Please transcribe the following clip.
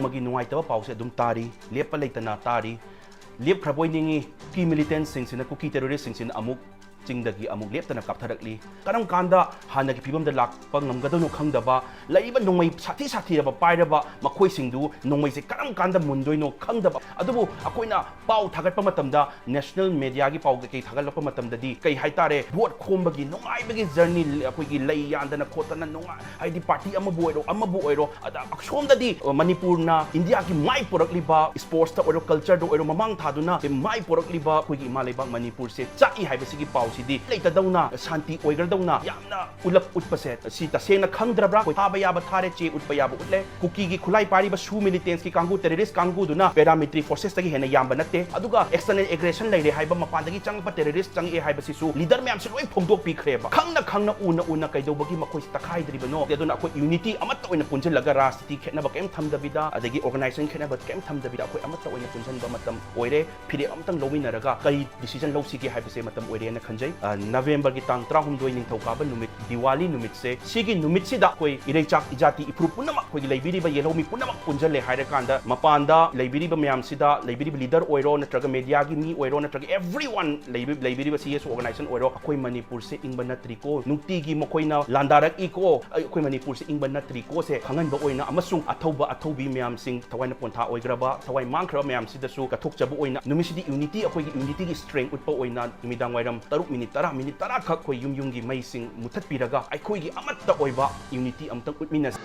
nongmagi nungaitaba pause adum tari lepa leitana tari lep khraboi ningi ki militants sing sina kuki terrorists sing sina amuk chingdagi amuk leptana kaptharakli karam kanda hanagi pibam da lakpa ngamgadano khangdaba laiba nongmai sathi raba pairaba makhoi singdu nongmai se karam kanda mundoino khangdaba adubu akoina pau thagatpa matamda national media gi pau ke thagalpa matamda di kai haitare vote khombagi nongai journey akoigi lai yandana khotana nongai haidi party amabu oiro ada aksomda di manipur na india gi mai porakliba sports ta oiro culture do oiro mamang thaduna mai porakliba akoigi malaiba manipur se chai haibasigi pau sidi leitadawna shanti oigradawna yamna ulap utpase si tasena khangdrabra koi thaba yaba thare che utpa yaba utle kuki gi khulai pari ba su militants ki kangu terrorist kangu duna paramilitary forces tagi hena yamba natte aduga external aggression leire haiba mapandagi changpa terrorist changi haiba sisu leader myam se loi phongdok pi khreba khangna una kaidobagi makoi takhai dribano aduna akoi unity amatta oina punjalaga rastiti khetnaba kem thamdabida adagi organization khetnaba kem thamdabida akoi amatta oina punjanba matam oire phire amtang lowinaraga kai decision lowsigi haiba se matam oire na khanjai November ki tang 32 ningthokaba numit Diwali numit se sigi numit sida koi irechak ijati ipru punamak koi leibiri ba yelomi punamak punjale haira kanda mapanda leibiri ba myam sida leibiri leader oiro natraga media gi mi oiro natraga everyone leibiri ba CS organization oiro koi manipur se ingba natriko nukti gi makoina landarak iko koi manipur se ingba natriko se khangan ba oina amasung athobi myam sing thawaina pontha oigraba thawai mangkhra myam sida su kathok jabu oina numisidi unity akoi gi unity gi strength utpa oina midang wairam minute tara khak koi yum gi mai sing muthat piraga ai khoi gi amatta oiba unity amtang utminas